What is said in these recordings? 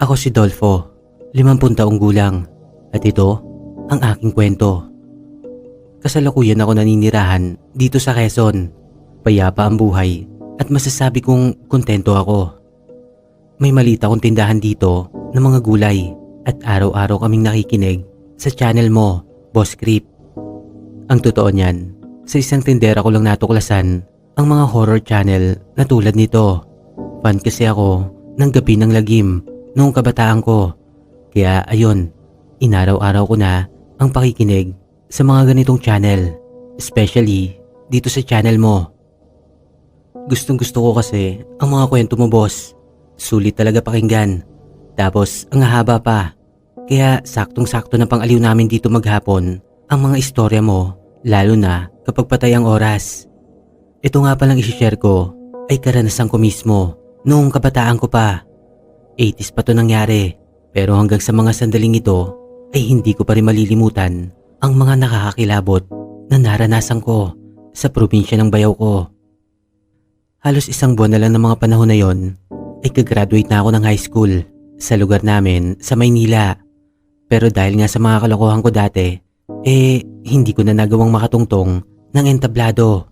Ako si Dolfo, 50 taong gulang, at ito ang aking kwento. Kasalukuyan ako naninirahan dito sa Quezon. Payapa ang buhay at masasabi kong kontento ako. May maliit akong tindahan dito ng mga gulay at araw-araw kaming nakikinig sa channel mo, Boss Creep. Ang totoo niyan, sa isang tindera ko lang natuklasan ang mga horror channel na tulad nito. Fan kasi ako ng Gabi ng Lagim noong kabataan ko. Kaya ayun, inaraw-araw ko na ang pakikinig sa mga ganitong channel, especially dito sa channel mo. Gustong gusto ko kasi ang mga kwento mo, boss. Sulit talaga pakinggan. Tapos ang haba pa. Kaya saktong-sakto na pang-aliw namin dito maghapon ang mga istorya mo, lalo na kapag patay ang oras. Ito nga palang isishare ko ay karanasan ko mismo noong kabataan ko pa. 80s pa to nangyari, pero hanggang sa mga sandaling ito ay hindi ko pa rin malilimutan ang mga nakakakilabot na naranasan ko sa probinsya ng bayaw ko. Halos isang buwan na lang ng mga panahon na yon ay kagraduate na ako ng high school sa lugar namin sa Maynila. Pero dahil nga sa mga kalokohan ko dati, hindi ko na nagawang makatungtong ng entablado.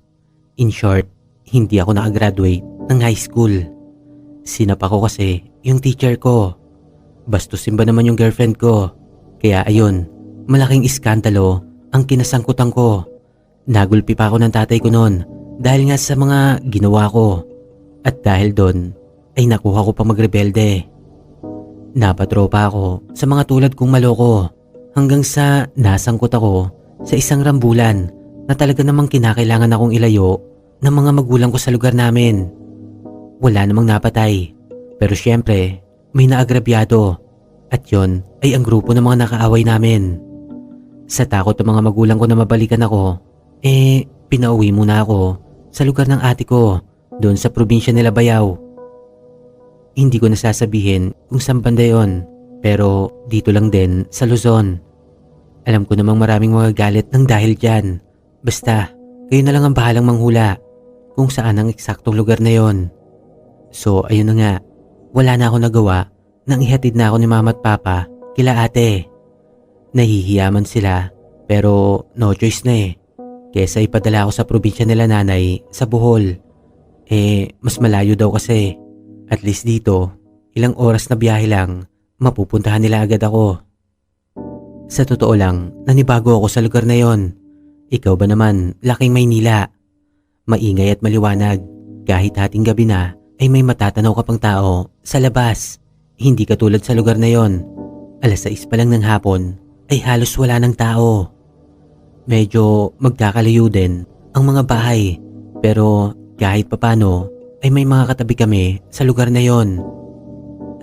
In short, hindi ako nakagraduate ng high school. Sinapa ko kasi yung teacher ko. Bastusin ba naman yung girlfriend ko? Kaya ayun, malaking iskandalo ang kinasangkutan ko. Nagulpi pa ako ng tatay ko noon dahil nga sa mga ginawa ko. At dahil doon ay nakuha ko pa magrebelde. Napatropa ako sa mga tulad kong maloko hanggang sa nasangkot ako sa isang rambulan na talaga namang kinakailangan akong ilayo ng mga magulang ko sa lugar namin. Wala namang napatay, pero syempre may naagrabyado at yon ay ang grupo ng mga nakaaway namin. Sa takot ng mga magulang ko na mabalikan ako, pinauwi muna ako sa lugar ng ate ko doon sa probinsya nila Bayaw. Hindi ko nasasabihin kung saan banda yon, pero dito lang din sa Luzon. Alam ko namang maraming magagalit ng dahil dyan. Basta, kayo na lang ang bahalang manghula kung saan ang eksaktong lugar na yon. So ayun na nga, wala na ako nagawa nang ihatid na ako ni mama at papa kila ate. Nahihiyaman sila pero no choice na Kesa ipadala ako sa probinsya nila nanay sa Bohol. Mas malayo daw kasi. At least dito, ilang oras na biyahe lang, mapupuntahan nila agad ako. Sa totoo lang, nanibago ako sa lugar na yon. Ikaw ba naman, laking Maynila? Maingay at maliwanag. Kahit hating gabi na, ay may matatanaw ka pang tao sa labas. Hindi katulad sa lugar na yon. 6:00 pa lang ng hapon, ay halos wala ng tao. Medyo magkakalayo din ang mga bahay, pero kahit papano, ay may mga katabi kami sa lugar na yon.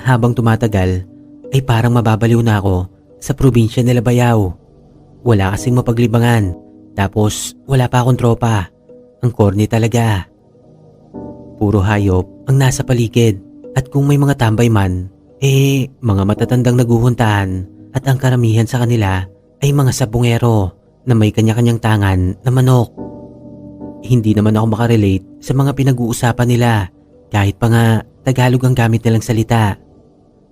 Habang tumatagal, ay parang mababaliw na ako sa probinsya nila Bayaw. Wala kasing mapaglibangan, tapos wala pa akong tropa. Ang corny talaga. Puro hayop ang nasa paligid at kung may mga tambay man, mga matatandang naguhuntahan at ang karamihan sa kanila ay mga sabungero na may kanya-kanyang tangan na manok. Hindi naman ako makarelate sa mga pinag-uusapan nila kahit pa nga Tagalog ang gamit nilang salita.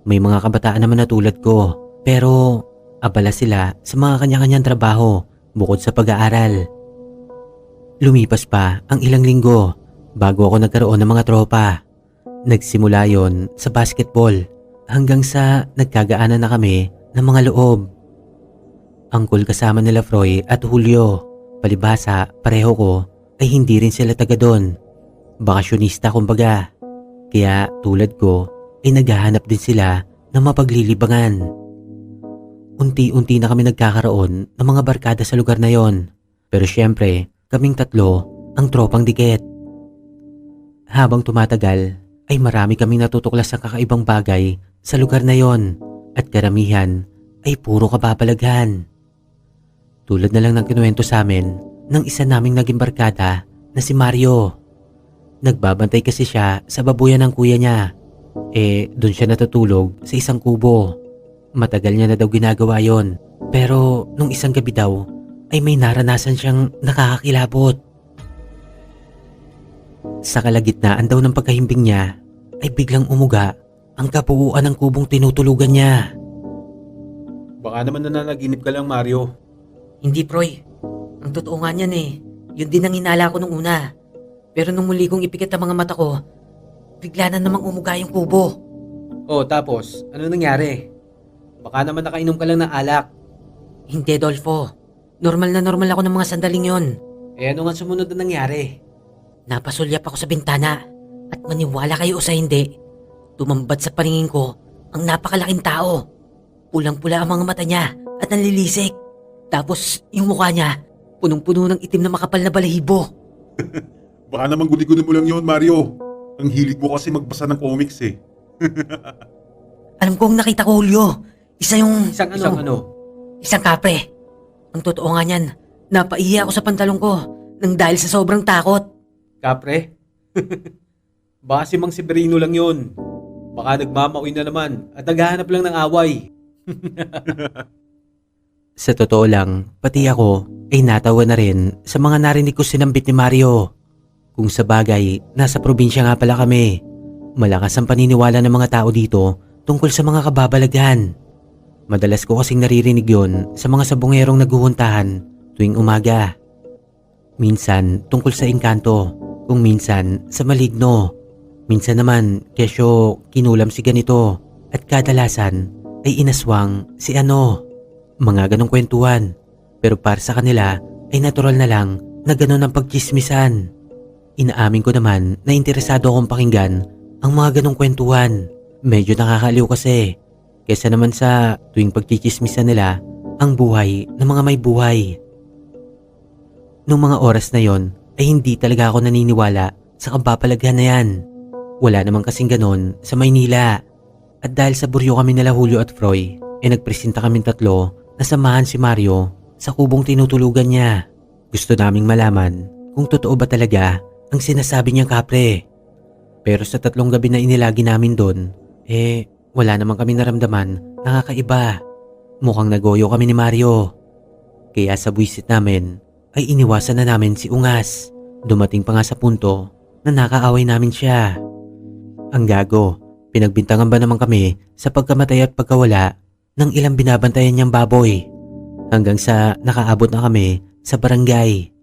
May mga kabataan naman na tulad ko pero abala sila sa mga kanya-kanyang trabaho bukod sa pag-aaral. Lumipas pa ang ilang linggo bago ako nagkaroon ng mga tropa. Nagsimula yon sa basketball hanggang sa nagkagaanan na kami ng mga loob. Ang cool kasama nila Froy at Julio. Palibhasa, pareho ko ay hindi rin sila taga doon. Bakasyonista kumbaga. Kaya tulad ko ay naghahanap din sila ng mapaglilibangan. Unti-unti na kami nagkakaroon ng mga barkada sa lugar na yon. Pero syempre, kaming tatlo ang tropang dikit. Habang tumatagal, ay marami kaming natutuklas ng kakaibang bagay sa lugar na yon. At karamihan ay puro kababalaghan. Tulad na lang ng kinuwento sa amin ng isa naming naging barkada na si Mario. Nagbabantay kasi siya sa babuyan ng kuya niya. Doon siya natutulog sa isang kubo. Matagal niya na daw ginagawa yon. Pero nung isang gabi daw ay may naranasan siyang nakakakilabot. Sa kalagitnaan daw ng pagkahimbing niya ay biglang umuga ang kabuuan ng kubong tinutulugan niya. Baka naman nananaginip ka lang, Mario. Hindi, Proy. Ang totoo nga niyan eh. Yun din ang hinala ko nung una. Pero nung muli kong ipikit ang mga mata ko, bigla na namang umuga yung kubo. Oh, tapos, ano nangyari? Baka naman nakainom ka lang ng alak. Hindi, Dolfo. Normal na normal ako ng mga sandaling yon. Eh ano nga sumunod na nangyari? Napasulyap ako sa bintana at maniwala kayo o sa hindi, tumambad sa paningin ko ang napakalaking tao. Pulang-pula ang mga mata niya at nanlilisik. Tapos yung mukha niya, punong-puno ng itim na makapal na balahibo. Baka naman guni-guni mo lang yun, Mario. Ang hilig mo kasi magbasa ng comics eh. Alam ko ang nakita ko, Julio. Isang Isang kapre. Ang totoo nga niyan, napaihi ako sa pantalong ko nang dahil sa sobrang takot. Kapre? Baka si Mang Severino lang yun. Baka nagmamauwi na naman at naghahanap lang ng away. Sa totoo lang, pati ako ay natawa na rin sa mga narinig ko sinambit ni Mario. Kung sa bagay, nasa probinsya nga pala kami. Malakas ang paniniwala ng mga tao dito tungkol sa mga kababalaghan. Madalas ko kasing naririnig yon sa mga sabungerong naguhuntahan tuwing umaga. Minsan tungkol sa engkanto, kung minsan sa maligno. Minsan naman kesyo kinulam si ganito at kadalasan ay inaswang si ano. Mga ganong kwentuhan. Pero para sa kanila ay natural na lang na ganon ang pagchismisan. Inaamin ko naman na interesado akong pakinggan ang mga ganong kwentuhan. Medyo nakakaliw kasi. Kesa naman sa tuwing pagchichismisan nila ang buhay ng mga may buhay. Noong mga oras na yon ay hindi talaga ako naniniwala sa kabapalaghan na yan. Wala namang kasing ganon sa Maynila. At dahil sa buryo kami nila Julio at Froy, nagpresenta kaming tatlo na samahan si Mario sa kubong tinutulugan niya. Gusto naming malaman kung totoo ba talaga ang sinasabi niyang kapre. Pero sa 3 gabi na inilagi namin doon, wala naman kami naramdaman na kakaiba. Mukhang nagoyo kami ni Mario. Kaya sa buwisit namin ay iniwasan na namin si Ungas. Dumating pa nga sa punto na nakaaway namin siya. Ang gago, pinagbintangan ba naman kami sa pagkamatay at pagkawala ng ilang binabantayan niyang baboy. Hanggang sa nakaabot na kami sa barangay.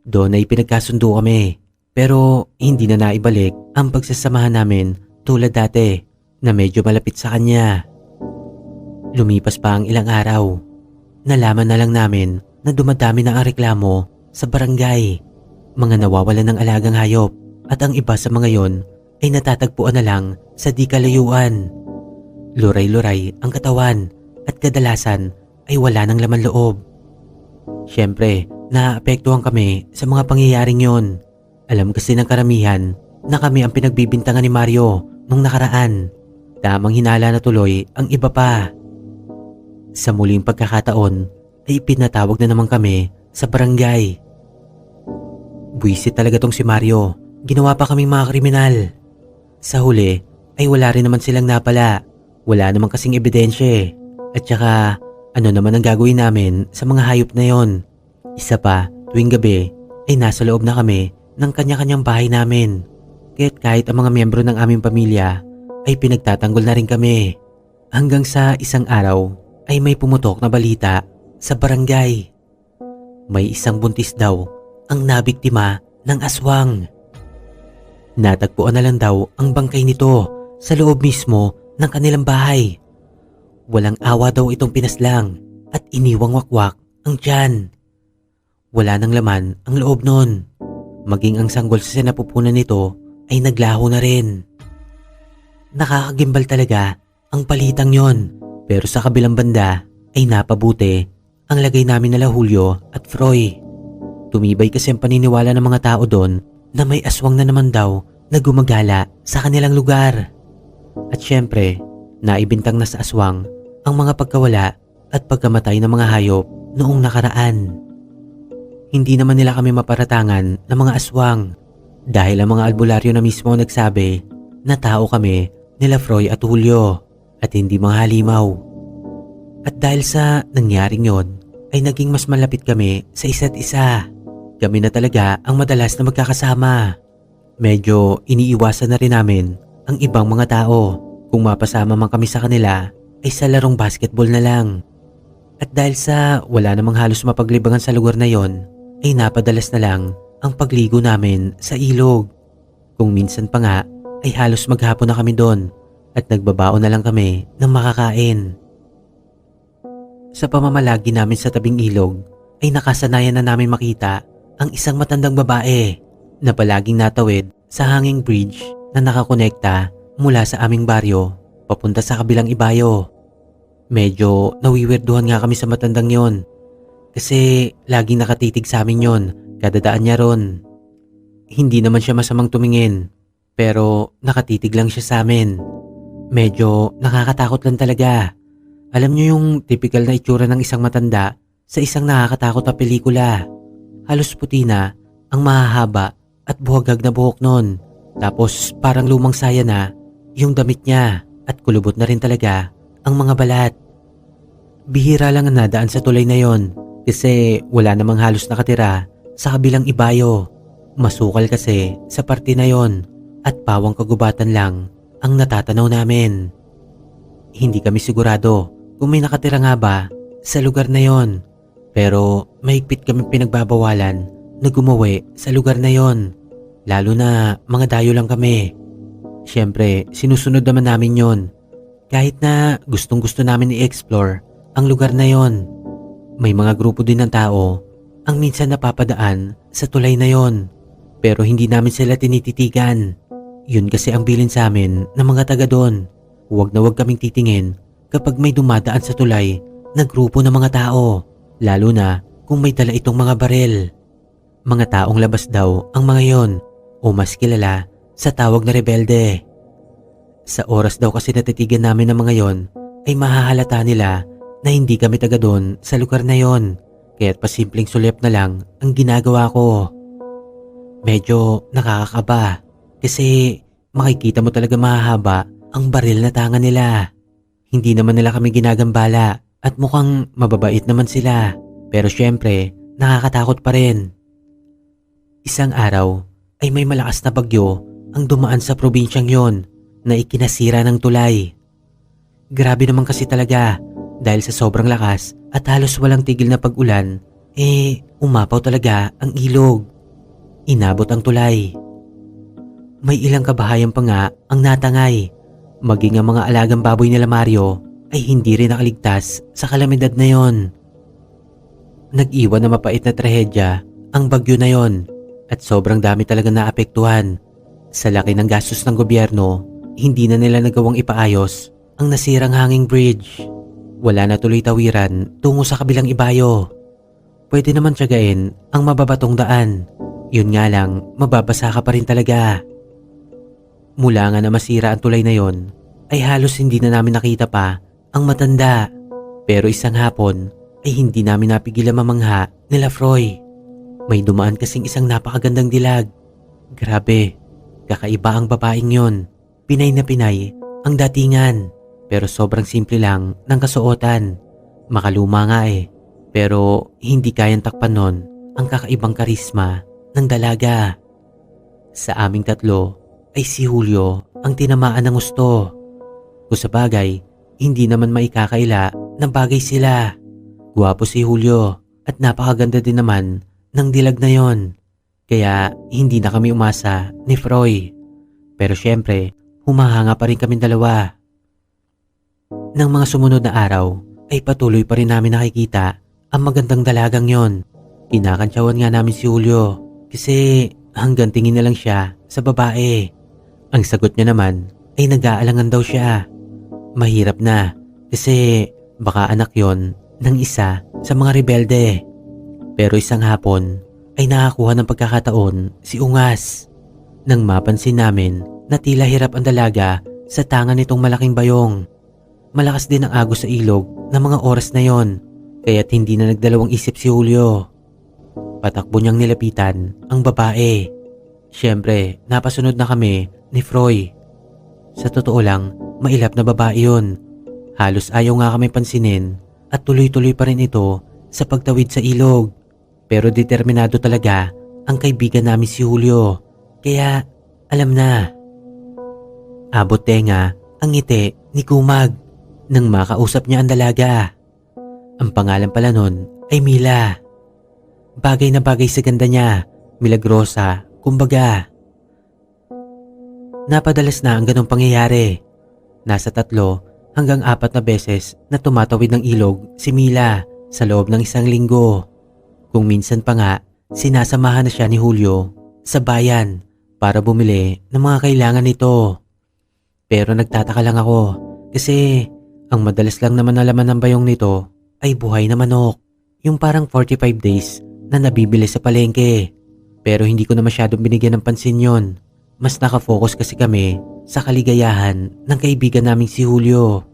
Doon ay pinagkasundo kami. Pero hindi na naibalik ang pagsasamahan namin tulad dati na medyo malapit sa kanya. Lumipas pa ang ilang araw. Nalaman na lang namin na dumadami na ang reklamo sa barangay. Mga nawawalan ng alagang hayop at ang iba sa mga yon ay natatagpuan na lang sa di kalayuan. Luray-luray ang katawan at kadalasan ay wala ng laman loob. Siyempre, naapektuhan kami sa mga pangyayaring yon. Alam kasi ng karamihan na kami ang pinagbibintangan ni Mario nung nakaraan. Tamang hinala na tuloy ang iba pa. Sa muling pagkakataon ay pinatawag na naman kami sa barangay. Buwisit talaga tong si Mario. Ginawa pa kaming mga kriminal. Sa huli ay wala rin naman silang napala. Wala naman kasing ebidensya. At saka ano naman ang gagawin namin sa mga hayop na yon. Isa pa, tuwing gabi ay nasa loob na kami ng kanya-kanyang bahay namin. Kaya't kahit ang mga miyembro ng aming pamilya ay pinagtatanggol na rin kami. Hanggang sa isang araw ay may pumutok na balita sa barangay. May isang buntis daw ang nabiktima ng aswang. Natagpuan na lang daw ang bangkay nito sa loob mismo ng kanilang bahay. Walang awa daw itong pinaslang at iniwang wakwak ang tiyan. Wala nang laman ang loob nun. Maging ang sanggol sa sinapupunan nito ay naglaho na rin. Nakakagimbal talaga ang palitang yon. Pero sa kabilang banda ay napabuti ang lagay namin nila Julio at Froy. Tumibay kasi ang paniniwala ng mga tao doon na may aswang na naman daw na gumagala sa kanilang lugar. At syempre, naibintang na sa aswang ang mga pagkawala at pagkamatay ng mga hayop noong nakaraan. Hindi naman nila kami maparatangan ng mga aswang dahil ang mga albularyo na mismo nagsabi na tao kami nila Froy at Julio at hindi mga halimaw. At dahil sa nangyaring yon ay naging mas malapit kami sa isa't isa. Kami na talaga ang madalas na magkakasama. Medyo iniiwasan na rin namin ang ibang mga tao Kung mapasama man kami sa kanila ay sa larong basketball na lang. At dahil sa wala namang halos mapaglibangan sa lugar na yon, ay napadalas na lang ang pagligo namin sa ilog. Kung minsan pa nga ay halos maghapon na kami doon at nagbabaon na lang kami ng makakain. Sa pamamalagi namin sa tabing ilog ay nakasanayan na namin makita ang isang matandang babae na palaging natawid sa hanging bridge na nakakonekta mula sa aming baryo papunta sa kabilang ibayo. Medyo nawiwirduhan nga kami sa matandang yon kasi laging nakatitig sa amin yon kada daan niya ron. Hindi naman siya masamang tumingin pero nakatitig lang siya sa amin. Medyo nakakatakot lang talaga. Alam niyo yung typical na itsura ng isang matanda sa isang nakakatakot na pelikula. Halos puti na ang mahahaba at buhagag na buhok nun. Tapos parang lumang saya na yung damit niya at kulubot na rin talaga ang mga balat. Bihira lang ang nadaan sa tulay na yon kasi wala namang halos nakatira sa kabilang ibayo. Masukal kasi sa parte na yon at pawang kagubatan lang ang natatanaw namin. Hindi kami sigurado kung may nakatira nga ba sa lugar na yon, pero mahigpit kami pinagbabawalan na gumawi sa lugar na yon, lalo na mga dayo lang kami. Siyempre sinusunod naman namin yon kahit na gustong gusto namin i-explore ang lugar na yon. May mga grupo din ng tao ang minsan napapadaan sa tulay na yon pero hindi namin sila tinititigan. Yun kasi ang bilin sa amin ng mga taga doon. Huwag na huwag kaming titingin kapag may dumadaan sa tulay na grupo ng mga tao, lalo na kung may dala itong mga baril. Mga taong labas daw ang mga yon o mas kilala sa tawag na rebelde. Sa oras daw kasi natitigan namin ng mga yon ay mahahalata nila na hindi kami taga doon sa lugar na yon, kaya't pasimpleng sulyap na lang ang ginagawa ko. Medyo nakakakaba kasi makikita mo talaga mahahaba ang baril na tanga nila. Hindi naman nila kami ginagambala at mukhang mababait naman sila, pero syempre nakakatakot pa rin. Isang araw ay may malakas na bagyo ang dumaan sa probinsyang yon na ikinasira ng tulay. Grabe naman kasi talaga dahil sa sobrang lakas at halos walang tigil na pag-ulan, umapaw talaga ang ilog. Inabot ang tulay. May ilang kabahayan pa nga ang natangay. Maging ang mga alagang baboy nila Mario ay hindi rin nakaligtas sa kalamidad na yon. Nag-iwan na mapait na trahedya ang bagyo na yon at sobrang dami talaga naapektuhan. Sa laki ng gastos ng gobyerno, hindi na nila nagawang ipaayos ang nasirang hanging bridge. Wala na tuloy tawiran tungo sa kabilang ibayo. Pwede naman tiyagain ang mababatong daan. Yun nga lang, mababasa ka pa rin talaga. Mula nga na masira ang tulay na yon, ay halos hindi na namin nakita pa ang matanda. Pero isang hapon ay hindi namin napigilan mamangha nila Froy. May dumaan kasing isang napakagandang dilag. Grabe, kakaiba ang babaeng yon. Pinay na pinay ang datingan, pero sobrang simple lang ng kasuotan. Makaluma nga pero hindi kayang takpan nun ang kakaibang karisma ng dalaga. Sa aming tatlo ay si Julio ang tinamaan ng gusto. Kung sa bagay, hindi naman maikakaila na bagay sila. Gwapo si Julio at napakaganda din naman ng dilag na yon. Kaya hindi na kami umasa ni Froy. Pero syempre, humahanga pa rin kami dalawa. Nang mga sumunod na araw, ay patuloy pa rin namin nakikita ang magandang dalagang yon. Kinakantsawan nga namin si Julio kasi hanggang tingin na lang siya sa babae. Ang sagot niya naman ay nag-aalangan daw siya. Mahirap na kasi baka anak yon ng isa sa mga rebelde. Pero isang hapon ay nakakuha ng pagkakataon si Ungas. Nang mapansin namin na tila hirap ang dalaga sa tangan nitong malaking bayong. Malakas din ang agos sa ilog ng mga oras na yon, kaya't hindi na nagdalawang isip si Julio. Patakbo niyang nilapitan ang babae. Siyempre, napasunod na kami ni Froy. Sa totoo lang, mailap na babae yun. Halos ayaw nga kami pansinin at tuloy-tuloy pa rin ito sa pagtawid sa ilog. Pero determinado talaga ang kaibigan namin si Julio. Kaya alam na. Abot tenga ang ngiti ni Kumag nang makausap niya ang dalaga. Ang pangalan pala nun ay Mila. Bagay na bagay sa ganda niya, milagrosa, kumbaga. Napadalas na ang ganong pangyayari. Nasa 3 hanggang 4 na beses na tumatawid ng ilog si Mila sa loob ng 1 linggo. Kung minsan pa nga, sinasamahan na siya ni Julio sa bayan para bumili ng mga kailangan nito. Pero nagtataka lang ako kasi ang madalas lang naman nalaman ng bayong nito ay buhay na manok. Yung parang 45 days na nabibili sa palengke. Pero hindi ko na masyadong binigyan ng pansin yon. Mas nakafocus kasi kami sa kaligayahan ng kaibigan naming si Julio.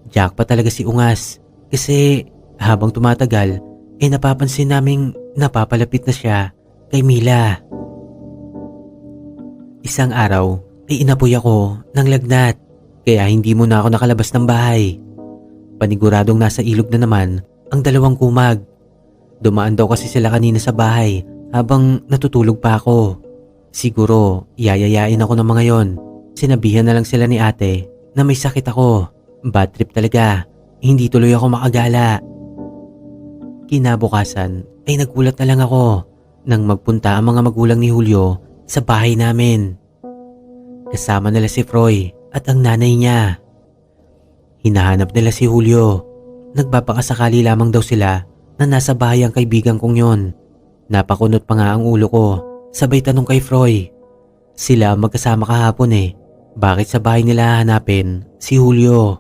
Jack pa talaga si Ungas kasi habang tumatagal napapansin naming napapalapit na siya kay Mila. Isang araw ay inapoy ako ng lagnat kaya hindi muna ako nakalabas ng bahay. Paniguradong nasa ilog na naman ang 2 Kumag. Dumaan daw kasi sila kanina sa bahay habang natutulog pa ako. Siguro yayayain ako ng mga yon. Sinabihan na lang sila ni ate na may sakit ako. Bad trip talaga. Hindi tuloy ako makagala. Kinabukasan ay nagulat na lang ako nang magpunta ang mga magulang ni Julio sa bahay namin. Kasama nila si Froy at ang nanay niya. Hinahanap nila si Julio. Nagpapakasakali lamang daw sila na nasa bahay ang kaibigan kong yon. Napakunot pa nga ang ulo ko, sabay tanong kay Froy. Sila magkasama kahapon Bakit sa bahay nila hanapin si Julio?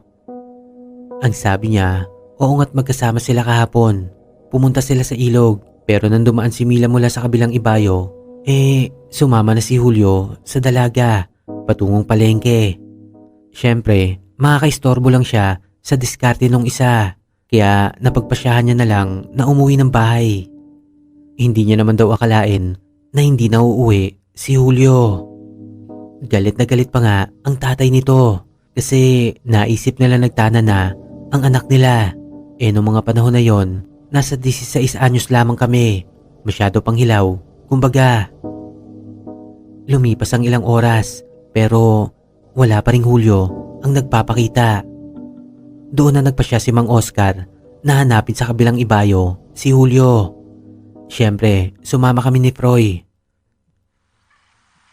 Ang sabi niya, oo nga't magkasama sila kahapon. Pumunta sila sa ilog pero nang dumaan si Mila mula sa kabilang ibayo, sumama na si Julio sa dalaga patungong palengke. Siyempre, makakaistorbo lang siya sa diskarte nung isa kaya napagpasyahan niya na lang na umuwi ng bahay. Hindi niya naman daw akalain na hindi na uuwi si Julio. Galit na galit pa nga ang tatay nito kasi naisip nila nagtana na ang anak nila. Noong mga panahon na yon, nasa 16 anyos lamang kami. Masyado pang hilaw, kumbaga. Lumipas ang ilang oras pero wala pa ring Julio ang nagpapakita. Doon na nagpasya si Mang Oscar na hanapin sa kabilang ibayo si Julio. Siyempre, sumama kami ni Froy.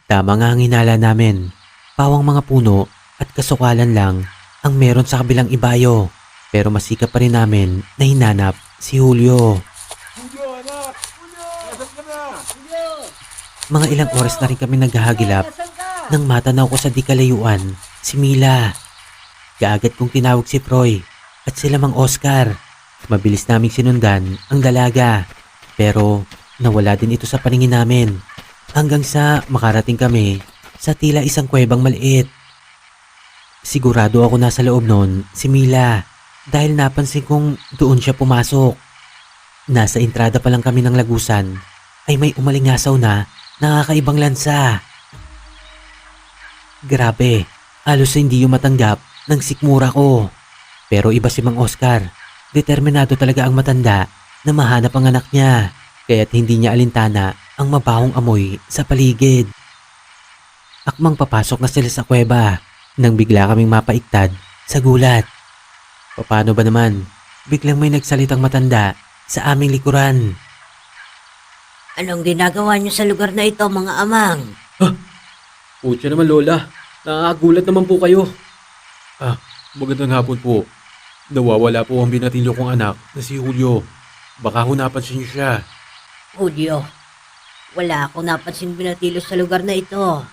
Tama nga ang hinala namin. Pawang mga puno at kasukalan lang ang meron sa kabilang ibayo. Pero masikap pa rin namin na hinanap si Julio. Julio, anak! Julio! Nasaan ka na? Julio! Mga ilang oras na rin kami naghahagilap nang matanaw ko sa di kalayuan si Mila. Kaagad kong tinawag si Froy at sila Mang Oscar. Mabilis naming sinundan ang dalaga. Pero nawala din ito sa paningin namin hanggang sa makarating kami sa tila isang kuwebang maliit. Sigurado ako nasa loob noon si Mila dahil napansin kong doon siya pumasok. Nasa entrada pa lang kami ng lagusan ay may umalingasaw na nakakaibang lansa. Grabe, halos hindi yung matanggap ng sikmura ko. Pero iba si Mang Oscar. Determinado talaga ang matanda na mahanap ang anak niya, kaya't hindi niya alintana ang mabahong amoy sa paligid. Akmang papasok na sila sa kuweba nang bigla kaming mapaiktad sa gulat. Paano ba naman? Biglang may nagsalitang matanda sa aming likuran. Anong ginagawa niyo sa lugar na ito, mga amang? Putya naman lola, nakakagulat naman po kayo. Magandang hapon po. Nawawala po ang binatilyo kong anak na si Julio. Baka napansin niyo siya. Julio, wala akong napansing binatilo sa lugar na ito.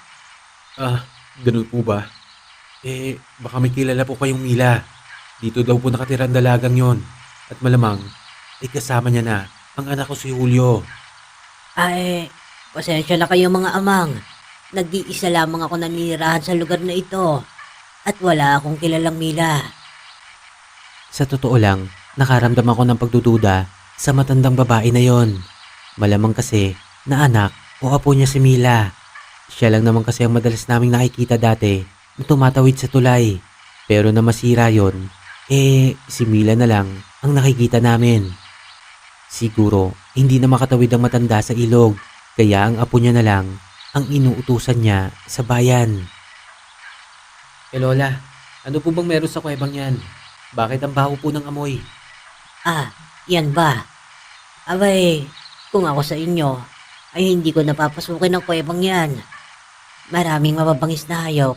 Ganun po ba? Baka may kilala po kayong Mila. Dito daw po nakatira ang dalagang yon. At malamang, kasama niya na ang anak ko si Julio. Pasensya na kayo mga amang. Nag-iisa lamang ako naninirahan sa lugar na ito. At wala akong kilalang Mila. Sa totoo lang, nakaramdam ako ng pagdududa sa matandang babae na yon. Malamang kasi na anak o apo niya si Mila. Siya lang naman kasi ang madalas naming nakikita dati na tumatawid sa tulay. Pero na masira yon, si Mila na lang ang nakikita namin. Siguro hindi na makatawid ang matanda sa ilog, kaya ang apo niya na lang ang inuutusan niya sa bayan. Lola, ano po bang meron sa kuwebang yan? Bakit ang baho po ng amoy? Ah, yan ba? Abay, kung ako sa inyo, ay hindi ko napapasukin ang kuwebang yan. Maraming mababangis na hayop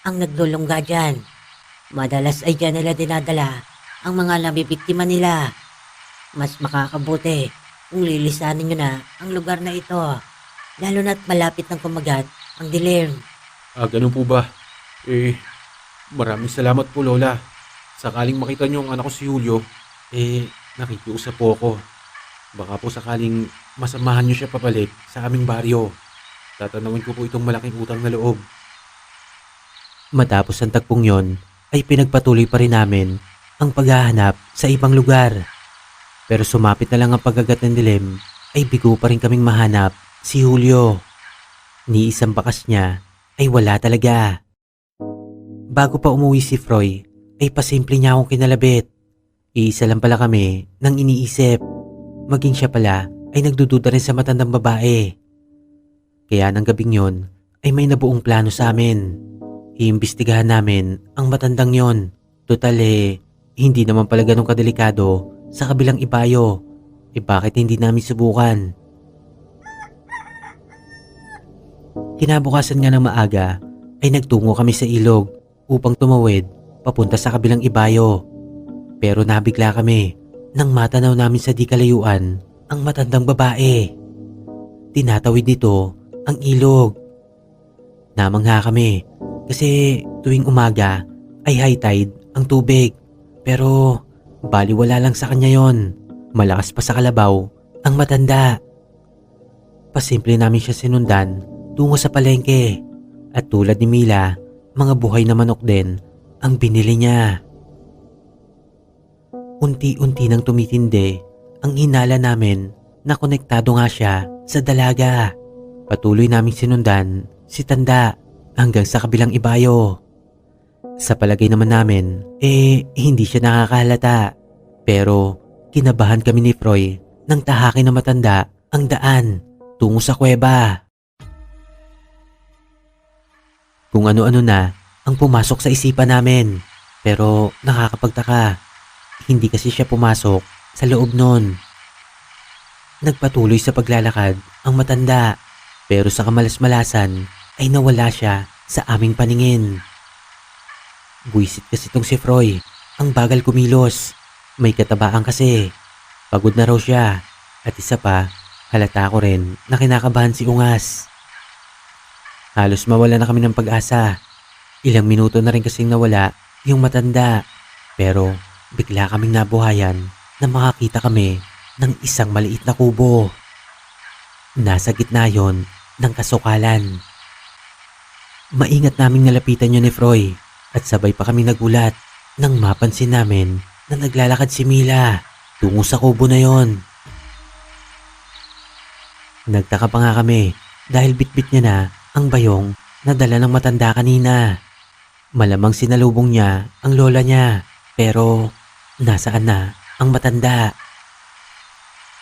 ang naglulungga dyan. Madalas ay dyan nila dinadala ang mga nabibiktima nila. Mas makakabuti kung lilisanin nyo na ang lugar na ito. Lalo na't malapit ng kumagat ang dilim. Ganun po ba? Maraming salamat po, Lola. Sakaling makita niyo ang anak ko si Julio, nakikiusap po ako. Baka po sakaling masamahan niyo siya pabalik sa aming baryo. Tatanawin ko po itong malaking utang na loob. Matapos ang tagpong yon, ay pinagpatuloy pa rin namin ang paghahanap sa ibang lugar. Pero sumapit na lang ang pagkagat ng dilim, ay bigo pa rin kaming mahanap si Julio. Ni isang bakas niya ay wala talaga. Bago pa umuwi si Froy, ay pasimple niya akong kinalabit. Iisa lang pala kami nang iniisip. Maging siya pala ay nagdududa rin sa matandang babae. Kaya ng gabing yon ay may nabuong plano sa amin. Iimbestigahan namin ang matandang yon. Total hindi naman pala ganun kadelikado sa kabilang ibayo. Bakit hindi namin subukan? Kinabukasan nga ng maaga ay nagtungo kami sa ilog upang tumawid papunta sa kabilang ibayo. Pero nabigla kami nang matanaw namin sa di kalayuan ang matandang babae. Tinatawid nito ang ilog. Namangha kami kasi tuwing umaga ay high tide ang tubig. Pero baliwala lang sa kanya yon. Malakas pa sa kalabaw ang matanda. Pasimple namin siya sinundan tungo sa palengke. At tulad ni Mila, mga buhay na manok din ang binili niya. Unti-unti nang tumitindi ang hinala namin na konektado nga siya sa dalaga. Patuloy naming sinundan si Tanda hanggang sa kabilang ibayo. Sa palagay naman namin, hindi siya nakakahalata. Pero kinabahan kami ni Froy nang tahakin na matanda ang daan tungo sa kuweba. Kung ano-ano na ang pumasok sa isipan namin. Pero nakakapagtaka, hindi kasi siya pumasok sa loob nun. Nagpatuloy sa paglalakad ang matanda. Pero sa kamalas-malasan ay nawala siya sa aming paningin. Buwisit kasi itong si Froy. Ang bagal kumilos. May katabaan kasi. Pagod na raw siya. At isa pa, halata ko rin na kinakabahan si Ungas. Halos mawala na kami ng pag-asa. Ilang minuto na rin kasing nawala yung matanda. Pero bigla kaming nabuhayan na makakita kami ng isang maliit na kubo. Nasa gitna yon ng kasukalan. Maingat naming nalapitan yun ni Froy at sabay pa kami nagulat nang mapansin namin na naglalakad si Mila tungo sa kubo na yon. Nagtaka pa nga kami dahil bitbit niya na ang bayong na dala ng matanda kanina. Malamang sinalubong niya ang lola niya, pero nasaan na ang matanda?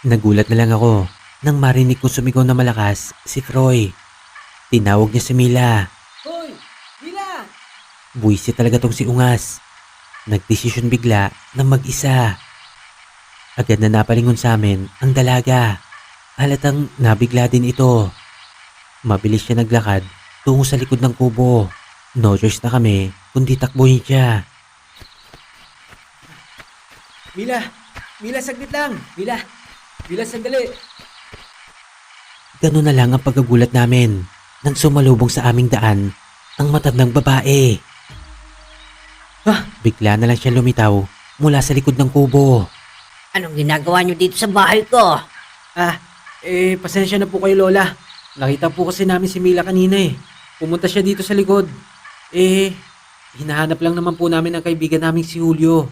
Nagulat na lang ako nang marinig kong sumigaw na malakas si Froy. Tinawag niya si Mila. Hoy! Mila! Buwisit talaga tong si Ungas. Nagdesisyon bigla na mag-isa. Agad na napalingon sa amin ang dalaga. Halatang nabigla din ito. Mabilis siya naglakad tungo sa likod ng kubo. No choice na kami kundi takbuhin siya. Mila! Mila, saglit lang! Mila! Mila, sandali! Ganun na lang ang pagkagulat namin nang sumalubong sa aming daan ang matandang babae. Bigla na lang siya lumitaw mula sa likod ng kubo. Anong ginagawa nyo dito sa bahay ko? Pasensya na po kayo, Lola. Nakita po kasi namin si Mila kanina eh. Pumunta siya dito sa likod. Hinahanap lang naman po namin ang kaibigan naming si Julio.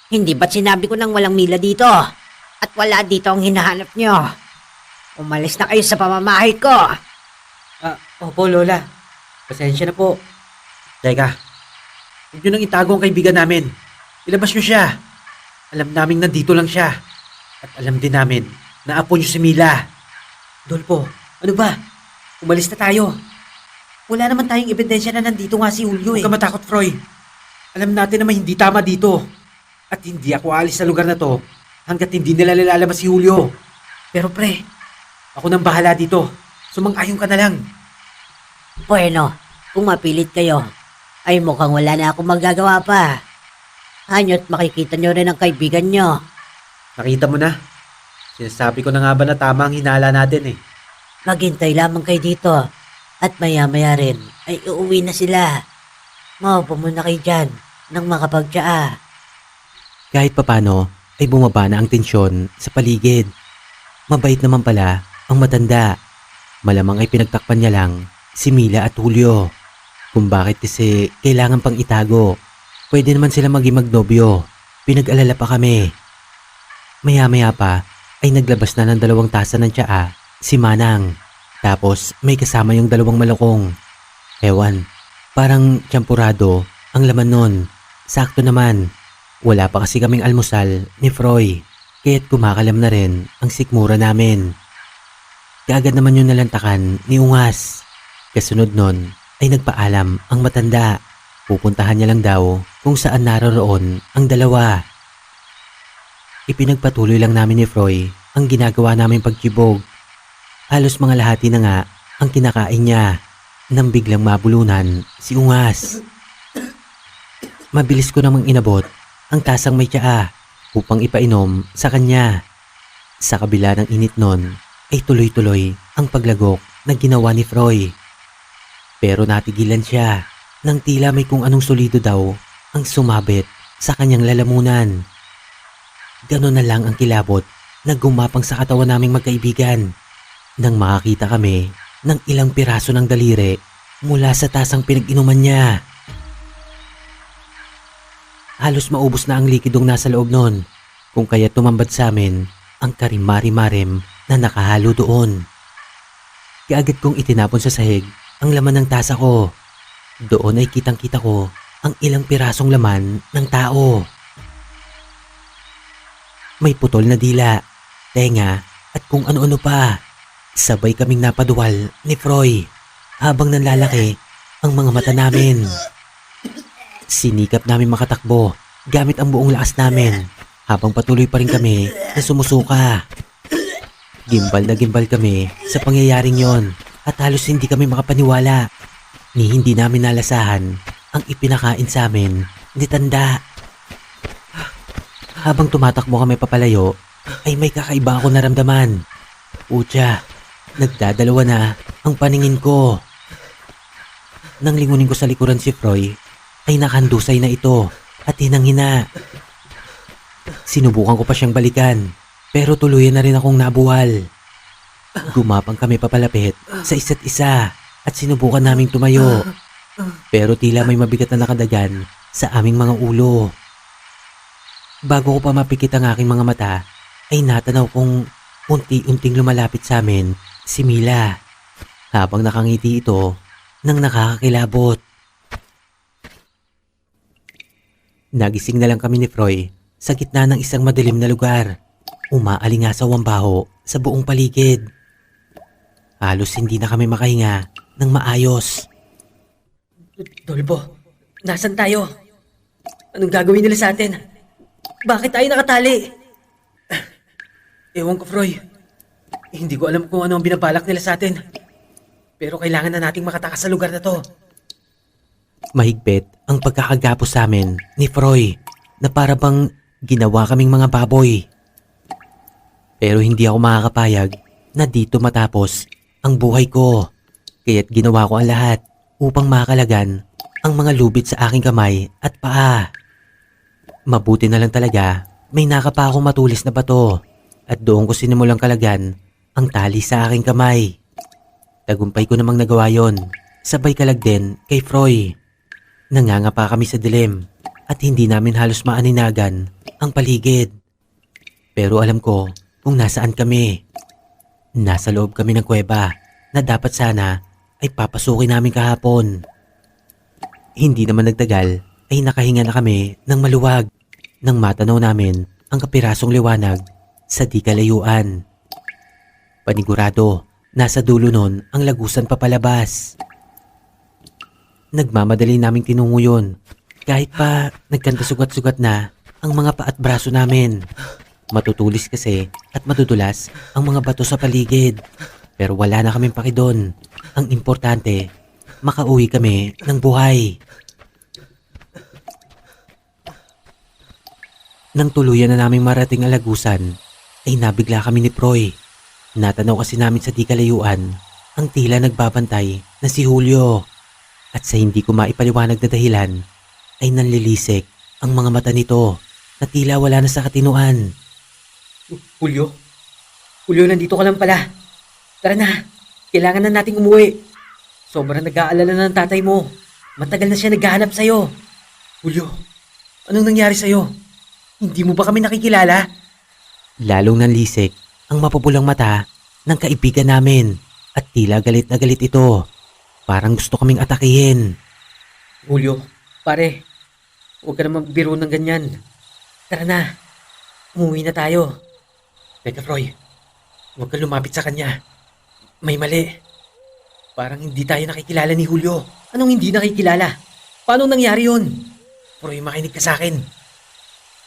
Hindi ba't sinabi ko nang walang Mila dito? At wala dito ang hinahanap nyo? Umalis na kayo sa pamamahay ko. Opo, Lola. Pasensya na po. Teka, huwag nyo nang itago ang kaibigan namin. Ilabas nyo siya. Alam naming nandito lang siya. At alam din namin na apo nyo si Mila. Dolpo, ano ba? Umalis na tayo. Wala naman tayong ebidensya na nandito nga si Julio. Huwag ka matakot, Froy. Alam natin na may hindi tama dito. At hindi ako aalis sa lugar na to hanggat hindi nila lalabas si Julio. Pero pre, ako nang bahala dito. Sumang-ayon ka na lang. Bueno, kung mapilit kayo, ay mukhang wala na akong magagawa pa. Hanyo't makikita nyo rin ang kaibigan nyo. Nakita mo na. Sinasabi ko na nga ba na tama ang hinala natin eh. Maghintay lamang kayo dito. At maya-maya rin ay uuwi na sila. Maupo muna kayo dyan nang makapagtsaa. Kahit papano ay bumaba na ang tensyon sa paligid. Mabait naman pala ang matanda. Malamang ay pinagtakpan niya lang si Mila at Julio. Kung bakit kasi kailangan pang itago. Pwede naman sila maging magnobyo. Pinag-alala pa kami. Maya-maya pa ay naglabas na ng 2 tasa ng tsaa si Manang. Tapos may kasama yung 2 malukong. Ewan, parang champurado ang laman nun. Sakto naman. Wala pa kasi kaming almusal ni Froy. Kaya't kumakalam na rin ang sikmura namin. Kaagad naman yung nalantakan ni Ungas. Kasunod nun ay nagpaalam ang matanda. Pupuntahan niya lang daw kung saan naroroon ang 2. Ipinagpatuloy lang namin ni Froy ang ginagawa namin pagkibog. Halos mga lahati na nga ang kinakain niya nang biglang mabulunan si Ungas. Mabilis ko namang inabot ang tasang may tsaa upang ipainom sa kanya. Sa kabila ng init nun ay tuloy-tuloy ang paglagok na ginawa ni Froy. Pero natigilan siya nang tila may kung anong solido daw ang sumabit sa kanyang lalamunan. Ganon na lang ang kilabot na gumapang sa katawan naming magkaibigan nang makakita kami ng ilang piraso ng daliri mula sa tasang pinag-inuman niya. Halos maubos na ang likidong nasa loob nun, kung kaya tumambad sa amin ang karimari-marem na nakahalo doon. Kaagad kong itinapon sa sahig ang laman ng tasa ko. Doon ay kitang-kita ko ang ilang pirasong laman ng tao. May putol na dila, tenga at kung ano-ano pa. Sabay kaming napaduwal ni Froy habang nanlalaki ang mga mata namin. Sinikap namin makatakbo gamit ang buong lakas namin habang patuloy pa rin kami na sumusuka. Gimbal na gimbal kami sa pangyayaring yon at halos hindi kami makapaniwala ni hindi namin nalasahan ang ipinakain sa amin ni Tanda. Habang tumatakbo kami papalayo ay may kakaiba ako naramdaman. Utya, nagdadalawa na ang paningin ko. Nang lingunin ko sa likuran si Froy ay nakandusay na ito at hinang-hina. Sinubukan ko pa siyang balikan pero tuluyan na rin akong nabuwal. Gumapang kami papalapit sa isa't isa at sinubukan naming tumayo. Pero tila may mabigat na nakadagan sa aming mga ulo. Bago ko pa mapikit ang aking mga mata ay natanaw kong unti-unting lumalapit sa amin si Mila habang nakangiti ito nang nakakakilabot. Nagising na lang kami ni Froy sa gitna ng isang madilim na lugar. Umaalingasaw ang baho sa buong paligid. Halos hindi na kami makahinga ng maayos. Dolbo, nasan tayo? Anong gagawin nila sa atin? Bakit tayo nakatali? Ewan ko, Froy. Hindi ko alam kung ano ang binabalak nila sa atin. Pero kailangan na nating makatakas sa lugar na to. Mahigpit ang pagkakagapos sa amin ni Froy na para bang ginawa kaming mga baboy. Pero hindi ako makakapayag na dito matapos ang buhay ko. Kaya't ginawa ko ang lahat upang makalagan ang mga lubid sa aking kamay at paa. Mabuti na lang talaga may nakapa akong matulis na bato at doon ko sinimulang kalagan ang tali sa aking kamay. Tagumpay ko namang nagawa yon, sabay kalag din kay Froy. Nangangapa kami sa dilim at hindi namin halos maaninagan ang paligid. Pero alam ko kung nasaan kami. Nasa loob kami ng kuweba na dapat sana ay papasukin namin kahapon. Hindi naman nagtagal ay nakahinga na kami ng maluwag nang matanaw namin ang kapirasong liwanag sa di kalayuan. Panigurado, nasa dulo nun ang lagusan papalabas. Nagmamadali naming tinungo yun. Kahit pa nagkanta-sugat-sugat na ang mga paa at braso namin. Matutulis kasi at madudulas ang mga bato sa paligid. Pero wala na kaming paki doon. Ang importante, makauwi kami ng buhay. Nang tuluyan na naming marating ang lagusan, ay nabigla kami ni Proy. Natanaw kasi namin sa di kalayuan ang tila nagbabantay na si Julio. At sa hindi ko maipaliwanag na dahilan, ay nanlilisik ang mga mata nito na tila wala na sa katinuan. Julio? Julio, nandito ka lang pala. Tara na, kailangan na nating umuwi. Sobrang nag-aalala na ng tatay mo. Matagal na siya naghahanap sa'yo. Julio, anong nangyari sa'yo? Hindi mo ba kami nakikilala? Lalong nanlisik ang mapupulang mata ng kaibigan namin at tila galit na galit ito. Parang gusto kaming atakihin. Julio, pare, huwag ka na magbiro ng ganyan. Tara na, umuwi na tayo. Teka, Froy, huwag ka lumapit sa kanya. May mali. Parang hindi tayo nakikilala ni Julio. Anong hindi nakikilala? Paano nangyari yun? Froy, makinig ka sa akin.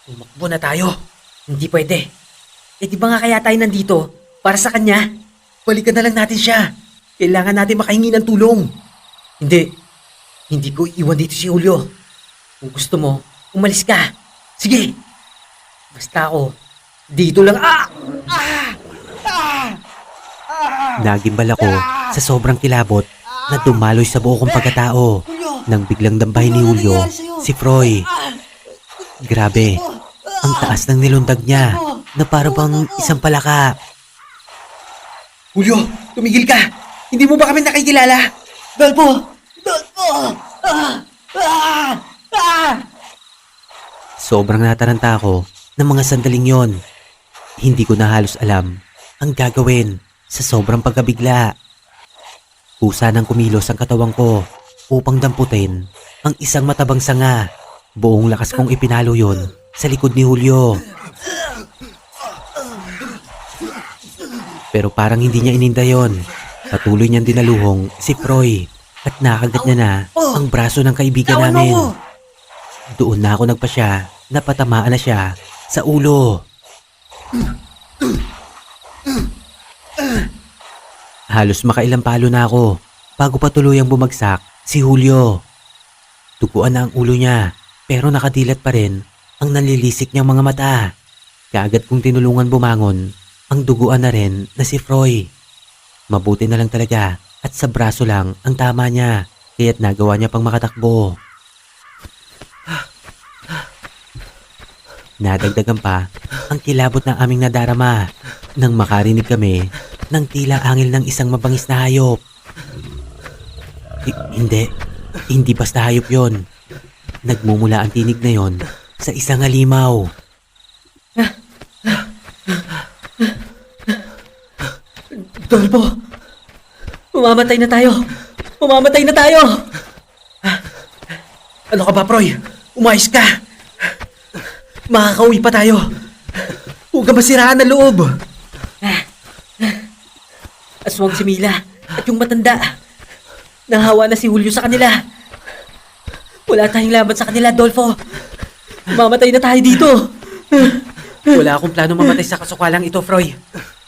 Tumakbo na tayo. Hindi pwede. Eh di ba nga kaya tayo nandito? Para sa kanya? Balikan na lang natin siya. Kailangan natin makahingi ng tulong. Hindi. Hindi ko iwan dito si Julio. Kung gusto mo, umalis ka. Sige. Basta ako, dito lang. Nagimbal ako sa sobrang kilabot na dumaloy sa buo kong pagkatao nang biglang dambahin ni Julio si Froy. Grabe, ang taas ng nilundag niya na para bang isang palaka. Julio, tumigil ka. Hindi mo ba kami nakikilala? Dolpo! Dolpo! Sobrang nataranta ako ng mga sandaling yon. Hindi ko na halos alam ang gagawin sa sobrang pagkabigla. Kusa ng kumilos ang katawan ko upang damputin ang isang matabang sanga. Buong lakas kong ipinalo yon sa likod ni Julio. Pero parang hindi niya ininda yon. Patuloy niyang dinaluhong si Froy at nakagat niya na ang braso ng kaibigan namin. Doon na ako nagpasya na patamaan na siya sa ulo. Halos makailang palo na ako bago pa tuluyang bumagsak si Julio. Tuguan na ang ulo niya pero nakadilat pa rin ang nanlilisik niyang mga mata. Kaagad kong tinulungan bumangon ang duguan na rin na si Froy. Mabuti na lang talaga at sa braso lang ang tama niya kaya't nagawa niya pang makatakbo. Nadagdagan pa ang kilabot ng aming nadarama nang makarinig kami ng tila angil ng isang mabangis na hayop. Hindi basta hayop yon. Nagmumula ang tinig na yon sa isang halimaw. Dolpo! Mamamatay na tayo! Mamamatay na tayo! Ano ka ba, Proy? Umayos ka! Makakauwi pa tayo! Huwag ka masiraan ng loob! Aswang si Mila at yung matanda. Nahawa na si Julio sa kanila. Wala tayong laban sa kanila, Dolfo. Mamatay na tayo dito. Wala akong plano mamatay sa kasukalang ito, Froy.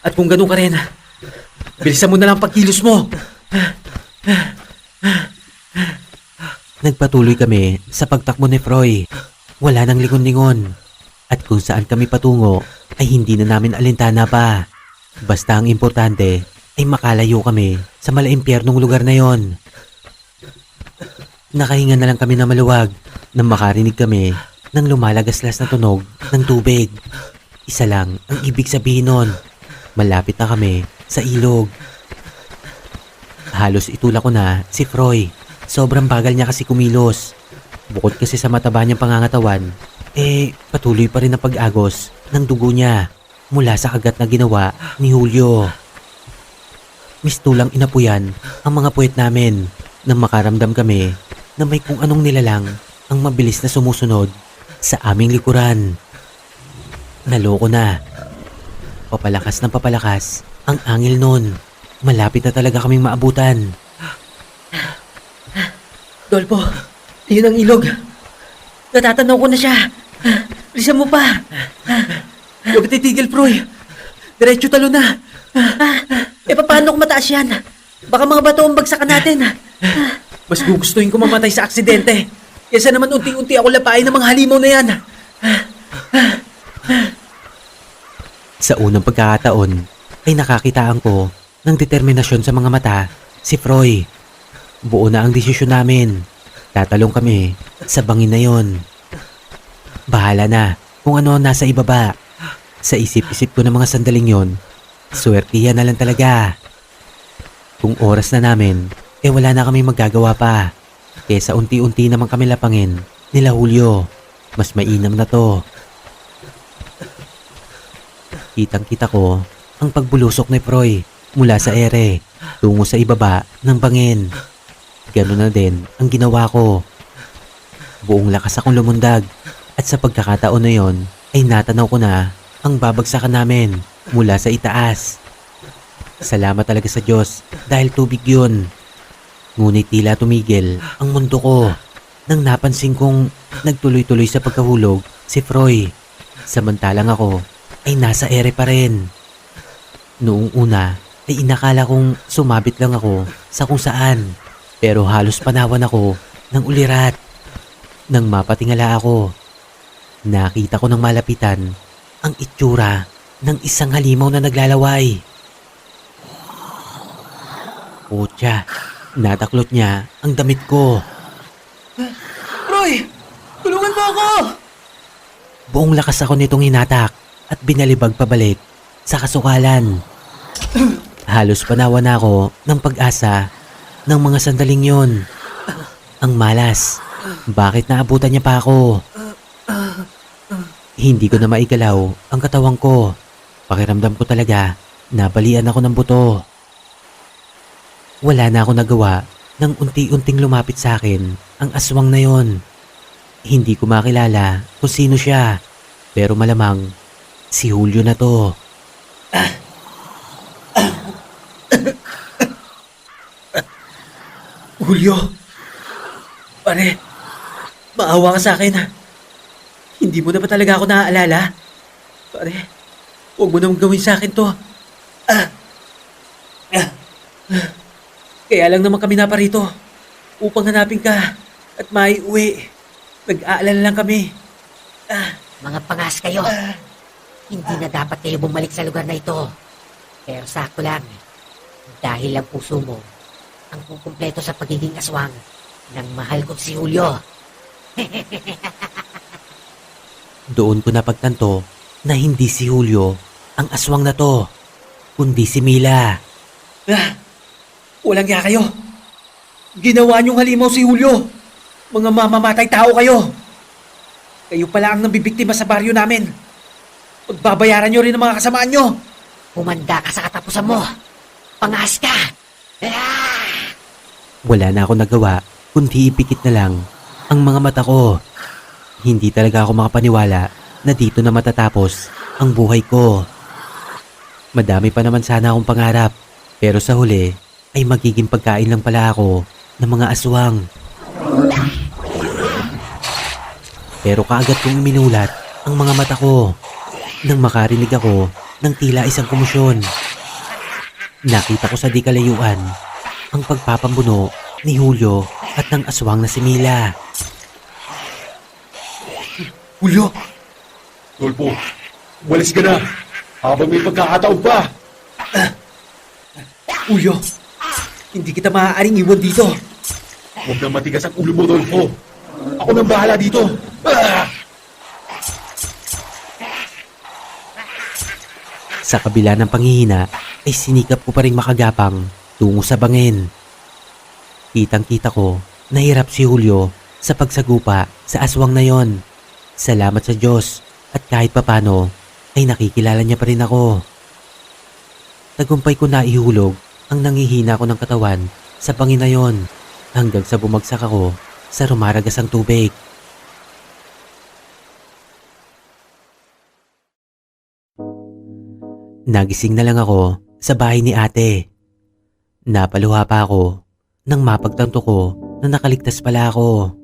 At kung ganun ka rin, bilisan mo na lang pagkilos mo. Nagpatuloy kami sa pagtakbo ni Froy. Wala nang lingon-lingon. At kung saan kami patungo ay hindi na namin alintana pa. Basta ang importante ay makalayo kami sa malaimpyernong lugar na yon. Nakahinga na lang kami na maluwag nang makarinig kami ng lumalagaslas na tunog ng tubig. Isa lang ang ibig sabihin nun. Malapit na kami sa ilog. Halos itulak ko na si Froy. Sobrang bagal niya kasi kumilos. Bukod kasi sa mataba niyang pangangatawan, patuloy pa rin ang pag-agos ng dugo niya mula sa kagat na ginawa ni Julio. Mistulang inapuyan ang mga puwet namin nang makaramdam kami na may kung anong nilalang ang mabilis na sumusunod sa aming likuran. Naloko na. Papalakas ng papalakas ang angil nun. Malapit na talaga kaming maabutan. Dolpo, yun ang ilog. Natatanaw ko na siya. Bilisan mo pa. Huwag titigil, Proy. Diretso talo na. Paano kung mataas yan? Baka mga bato ang bagsakan natin. Mas gugustuhin ko mamatay sa aksidente. Kesa naman unti-unti ako lapain ng mga halimaw na yan. Sa unang pagkakataon ay nakakitaan ko ng determinasyon sa mga mata si Froy. Buo na ang desisyon namin. Tatalong kami sa bangin na yon. Bahala na kung ano ang nasa ibaba. Sa isip-isip ko ng mga sandaling yon, swertihan na lang talaga. Kung oras na namin, wala na kami magagawa pa. Kesa unti-unti naman kami lapangin nila Julio. Mas mainam na to. Kitang-kita ko ang pagbulusok ni Froy mula sa ere tungo sa ibaba ng bangin. Ganun na din ang ginawa ko. Buong lakas akong lumundag at sa pagkakataon na yon ay natanaw ko na ang babagsakan namin mula sa itaas. Salamat talaga sa Diyos dahil tubig yun. Ngunit tila tumigil ang mundo ko nang napansin kong nagtuloy-tuloy sa pagkahulog si Froy. Samantalang ako ay nasa ere pa rin. Noong una ay inakala kong sumabit lang ako sa kung saan. Pero halos panawan ako ng ulirat. Nang mapatingala ako, nakita ko ng malapitan ang itsura ng isang halimaw na naglalaway. Putya, nataklot niya ang damit ko. Proy! Tulungan mo ako! Buong lakas ako nitong hinatak at binalibag pabalik sa kasukalan. Halos panawan na ako ng pag-asa ng mga sandaling yon. Ang malas, bakit naabutan niya pa ako? Hindi ko na maigalaw ang katawan ko. Pakiramdam ko talaga nabalian ako ng buto. Wala na ako nagawa nang unti-unting lumapit sa akin ang aswang na yon. Hindi ko makilala kung sino siya, pero malamang si Julio na to. Julio! Pare, maawa ka sa akin. Hindi mo na ba talaga ako naaalala? Pare, huwag mo namang gawin sa akin to. Kaya lang naman kami naparito upang hanapin ka at maiuwi. Nag-aalala lang kami. Mga pangas kayo. Hindi na dapat kayo bumalik sa lugar na ito. Pero sakto lang. Dahil ang puso mo ang kukumpleto sa pagiging aswang ng mahal kong si Julio. Doon ko napagtanto na hindi si Julio ang aswang na to, kundi si Mila. Walang ya kayo. Ginawa niyong halimaw si Julio. Mga mamamatay tao kayo. Kayo pala ang nabibiktima sa baryo namin. Pagbabayaran niyo rin ang mga kasamaan niyo. Humanda ka sa katapusan mo. Pangas ka. Wala na ako nagawa kundi ipikit na lang ang mga mata ko. Hindi talaga ako makapaniwala na dito na matatapos ang buhay ko. Madami pa naman sana akong pangarap, pero sa huli ay magiging pagkain lang pala ako ng mga aswang. Pero kaagad kong minulat ang mga mata ko nang makarinig ako ng tila isang komosyon. Nakita ko sa di kalayuan ang pagpapambuno ni Julio at ng aswang na si Mila. Julio! Dolpo, walis ka na habang may pagkakataon pa. Julio! Hindi kita maaaring iwan dito. Huwag na matigas ang ulo mo, Dolpo. Ako nang bahala dito. Sa kabila ng panghihina ay sinikap ko pa rin makagapang tungo sa bangin. Kitang-kita ko na hirap si Julio sa pagsagupa sa aswang na yon. Salamat sa Diyos at kahit papano ay nakikilala niya pa rin ako. Tagumpay ko na ihulog ang nangihina ko ng katawan sa bangin na yon hanggang sa bumagsak ako sa rumaragasang tubig. Nagising na lang ako sa bahay ni ate. Napaluha pa ako nang mapagtanto ko na nakaligtas pala ako.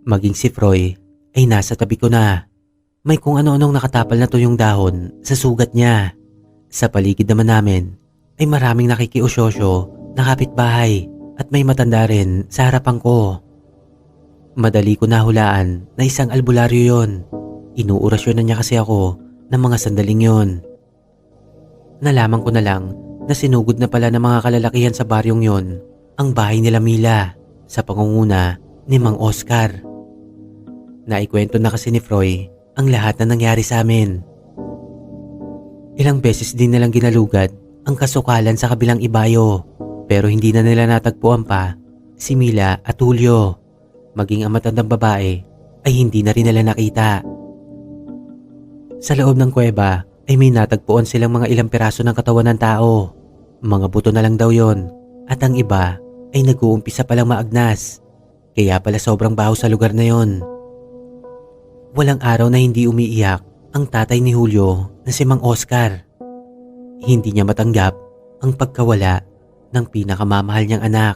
Maging si Froy ay nasa tabi ko na. May kung ano-anong nakatapal na tuyong dahon sa sugat niya. Sa paligid naman namin ay maraming nakikiusosyo na kapitbahay at may matanda rin sa harapan ko. Madali ko nahulaan na isang albularyo yon. Inuurasyon na niya kasi ako ng mga sandaling yon. Nalaman ko na lang na sinugod na pala ng mga kalalakihan sa baryong yon ang bahay nila Mila sa pangunguna ni Mang Oscar. Naikwento na kasi ni Froy ang lahat na nangyari sa amin. Ilang beses din nilang ginalugad ang kasukalan sa kabilang ibayo pero hindi na nila natagpuan pa si Mila at Julio. Maging ang matandang babae ay hindi na rin nila nakita. Sa loob ng kuweba ay may natagpuan silang mga ilang piraso ng katawan ng tao. Mga buto na lang daw yon at ang iba ay nag-uumpisa palang maagnas. Kaya pala sobrang baho sa lugar na yon. Walang araw na hindi umiiyak ang tatay ni Julio na si Mang Oscar. Hindi niya matanggap ang pagkawala ng pinakamamahal niyang anak.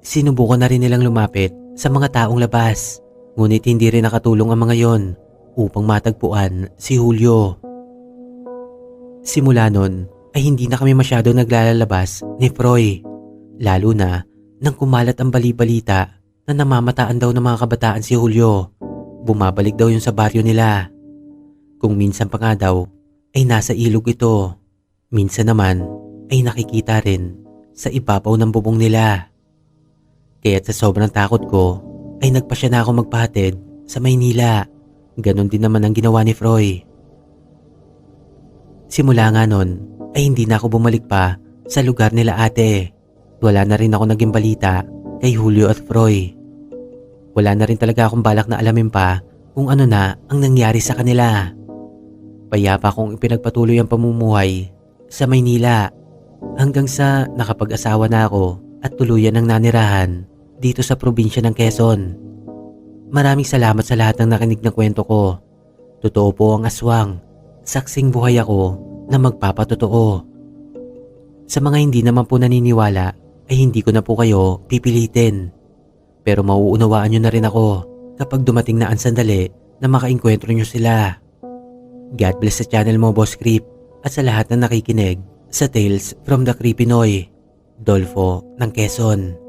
Sinubukan na rin nilang lumapit sa mga taong labas, ngunit hindi rin nakatulong ang mga yon upang matagpuan si Julio. Simula nun ay hindi na kami masyado naglalabas ni Froy, lalo na nang kumalat ang bali-balita na namamataan daw ng mga kabataan si Julio. Bumabalik daw yun sa baryo nila. Kung minsan pa nga daw ay nasa ilog ito, minsan naman ay nakikita rin sa ibabaw ng bubong nila. Kaya't sa sobrang takot ko ay nagpasya na ako magpahatid sa Maynila. Ganon din naman ang ginawa ni Froy. Simula nga nun ay hindi na ako bumalik pa sa lugar nila ate. Wala na rin ako naging balita kay Julio at Froy. Wala na rin talaga akong balak na alamin pa kung ano na ang nangyari sa kanila. Payapa kong ipinagpatuloy ang pamumuhay sa Maynila hanggang sa nakapag-asawa na ako at tuluyan ng nanirahan dito sa probinsya ng Quezon. Maraming salamat sa lahat ng nakinig na kwento ko. Totoo po ang aswang. Saksing buhay ako na magpapatotoo. Sa mga hindi naman po naniniwala ay hindi ko na po kayo pipilitin. Pero mauunawaan nyo na rin ako kapag dumating na ang sandali na makainkwentro nyo sila. God bless sa channel mo, Boss Creep, at sa lahat na nakikinig sa Tales from the Creepinoy, Dolfo ng Quezon.